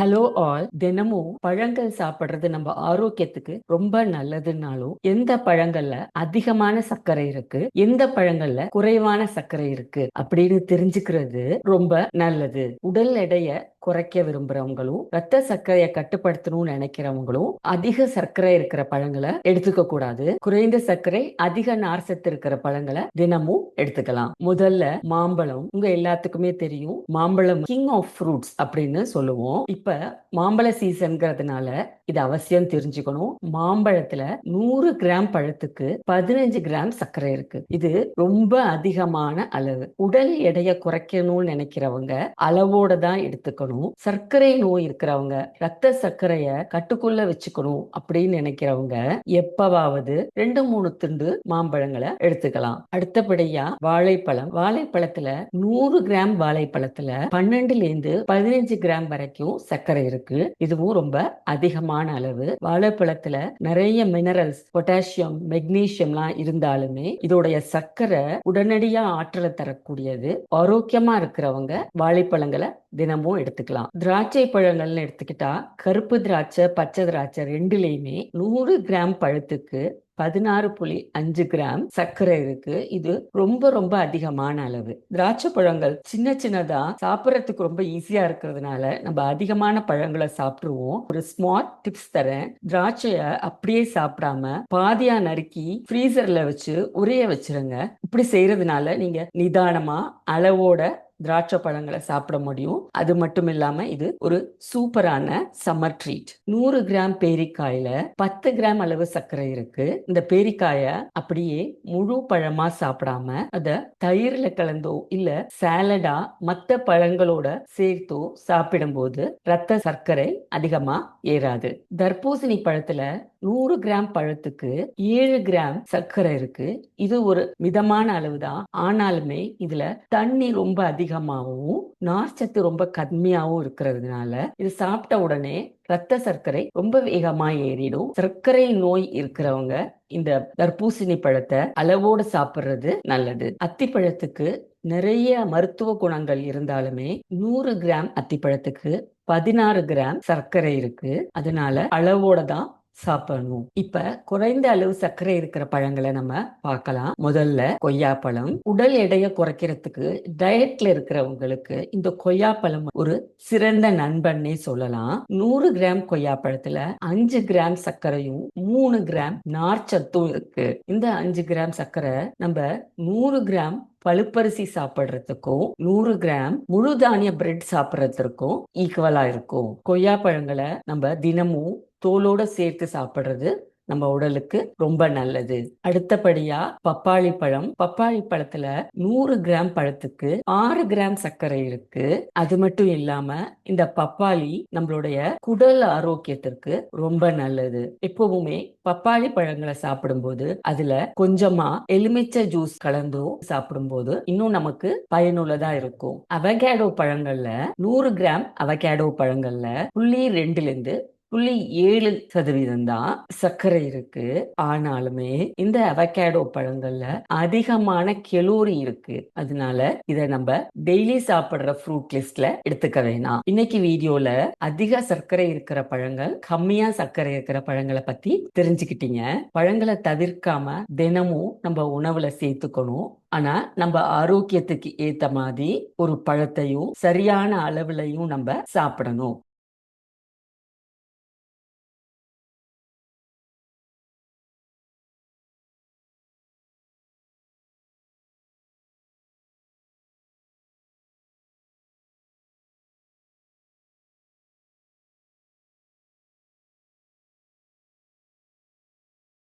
Hello all. தினமும் பழங்கள் சாப்பிடுறது நம்ம ஆரோக்கியத்துக்கு ரொம்ப நல்லதுன்னாலும் எந்த பழங்கள்ல அதிகமான சர்க்கரை இருக்கு, எந்த பழங்கள்ல குறைவான சர்க்கரை இருக்கு அப்படின்னு தெரிஞ்சுக்கிறது ரொம்ப நல்லது. உடல் எடையை குறைக்க விரும்புறவங்களும் ரத்த சர்க்கரையை கட்டுப்படுத்தணும்னு நினைக்கிறவங்களும் அதிக சர்க்கரை இருக்கிற பழங்களை எடுத்துக்க கூடாது. குறைந்த சர்க்கரை அதிக நார்சத்து இருக்கிற பழங்களை தினமும் எடுத்துக்கலாம். முதல்ல மாம்பழம். உங்க எல்லாத்துக்குமே தெரியும், மாம்பழம் கிங் ஆஃப் ஃப்ரூட்ஸ் அப்படின்னு சொல்லுவோம். இப்ப மாம்பழ சீசன்ங்கிறதுனால இது அவசியம் தெரிஞ்சுக்கணும். மாம்பழத்துல 100 கிராம் பழத்துக்கு 15 கிராம் சர்க்கரை இருக்கு. இது ரொம்ப அதிகமான அளவு. உடல் எடையை குறைக்கணும்னு நினைக்கிறவங்க அளவோட தான் எடுத்துக்கணும். சர்க்கரை நோய் இருக்கிறவங்க, ரத்த சர்க்கரைய கட்டுக்குள்ள வச்சுக்கணும் அப்படின்னு நினைக்கிறவங்க எப்பவாவது 2-3 துண்டு மாம்பழங்களை எடுத்துக்கலாம். அடுத்தபடியா வாழைப்பழம். வாழைப்பழத்துல 100 கிராம் வாழைப்பழத்துல 12-15 கிராம் வரைக்கும் சர்க்கரை இருக்கு. இதுவும் ரொம்ப அதிகமான அளவு. வாழைப்பழத்துல நிறைய மினரல்ஸ், பொட்டாசியம், மெக்னீசியம்லாம் இருந்தாலுமே இதோடைய சர்க்கரை உடனடியா ஆற்றலை தரக்கூடியது. ஆரோக்கியமா இருக்கிறவங்க வாழைப்பழங்களை தினமும் எடுத்துக்கலாம். திராட்சை பழங்கள்னு எடுத்துக்கிட்டா கருப்பு திராட்சை, பச்சை திராட்சை ரெண்டுலயுமே 100 கிராம் பழத்துக்கு 16.5 கிராம் சர்க்கரை இருக்கு. இது ரொம்ப ரொம்ப அதிகமான அளவு. திராட்சை பழங்கள் சின்ன சின்னதா சாப்பிடறதுக்கு ரொம்ப ஈஸியா இருக்கிறதுனால நம்ம அதிகமான பழங்களை சாப்பிடுவோம். ஒரு ஸ்மார்ட் டிப்ஸ் தரேன். திராட்சைய அப்படியே சாப்பிடாம பாதியா நறுக்கி ஃப்ரீசர்ல வச்சு உரைய வச்சிருங்க. இப்படி செய்யறதுனால நீங்க நிதானமா அளவோட திராட்சை பழங்களை சாப்பிட முடியும். அது மட்டும் இல்லாம இது ஒரு சூப்பரான சம்மர் ட்ரீட். 100 கிராம் பேரிக்காயில 10 கிராம் அளவு சர்க்கரை இருக்கு. இந்த பேரிக்காய அப்படியே முழு பழமா சாப்பிடாம அத தயிர்ல கலந்தோ இல்ல சாலடா மத்த பழங்களோட சேர்த்தோ சாப்பிடும்போது ரத்த சர்க்கரை அதிகமா ஏறாது. தர்பூசணி பழத்துல 100 கிராம் பழத்துக்கு 7 கிராம் சர்க்கரை இருக்கு. இது ஒரு மிதமான அளவுதான். ஆனாலுமே இதுல தண்ணி ரொம்ப அதிகமாகவும் நார்ச்சத்து ரொம்ப கம்மியாகவும் இருக்கிறதுனால இது சாப்பிட்ட உடனே ரத்த சர்க்கரை ரொம்ப வேகமா ஏறிடும். சர்க்கரை நோய் இருக்கிறவங்க இந்த தர்பூசணி பழத்தை அளவோடு சாப்பிடுறது நல்லது. அத்திப்பழத்துக்கு நிறைய மருத்துவ குணங்கள் இருந்தாலுமே 100 கிராம் அத்திப்பழத்துக்கு 16 கிராம் சர்க்கரை இருக்கு. அதனால அளவோட தான் சாப்பிடணும். இப்ப குறைந்த அளவு சர்க்கரை இருக்கிற பழங்களை நம்ம பார்க்கலாம். முதல்ல கொய்யாப்பழம். உடல் எடையை குறைக்கிறதுக்கு டயட்ல இருக்கிறவங்களுக்கு இந்த கொய்யாப்பழம் ஒரு சிறந்த நண்பன்னே சொல்லலாம். 100 கிராம் கொய்யாப்பழத்துல 5 கிராம் சர்க்கரையும் 3 கிராம் நார்ச்சத்தும் இருக்கு. இந்த 5 கிராம் சர்க்கரை நம்ம 100 கிராம் பழுப்பரிசி சாப்பிடுறதுக்கும் 100 கிராம் முழு தானிய பிரெட் சாப்பிடுறதுக்கும் ஈக்குவலா இருக்கும். கொய்யாப்பழங்களை நம்ம தினமும் தோலோட சேர்த்து சாப்பிடுறது நம்ம உடலுக்கு ரொம்ப நல்லது. அடுத்தபடியா பப்பாளி பழம். பப்பாளி பழத்துல 100 கிராம் பழத்துக்கு 6 கிராம் சர்க்கரை இருக்கு. அது மட்டும் இல்லாம இந்த பப்பாளி நம்மளுடைய குடல் ஆரோக்கியத்திற்கு ரொம்ப நல்லது. எப்பவுமே பப்பாளி பழங்களை சாப்பிடும்போது அதுல கொஞ்சமா எலுமிச்சை ஜூஸ் கலந்தோ சாப்பிடும்போது இன்னும் நமக்கு பயனுள்ளதா இருக்கும். அவகேடோ பழங்கள்ல 100 கிராம் அவகேடோ பழங்கள்ல 0.2 0.7% தான் சர்க்கரை இருக்கு. ஆனாலுமே இந்த அவகேடோ பழங்கள்ல அதிகமான கெலோரி இருக்கு. அதனால இதை நம்ம டெய்லி சாப்பிடுற ஃப்ரூட் லிஸ்ட்ல எடுத்துக்க வேணாம். இன்னைக்கு வீடியோல அதிக சர்க்கரை இருக்கிற பழங்கள், கம்மியா சர்க்கரை இருக்கிற பழங்களை பத்தி தெரிஞ்சுக்கிட்டீங்க. பழங்களை தவிர்க்காம தினமும் நம்ம உணவுல சேர்த்துக்கணும். ஆனா நம்ம ஆரோக்கியத்துக்கு ஏத்த மாதிரி ஒரு பழத்தையும் சரியான அளவுலையும் நம்ம சாப்பிடணும்.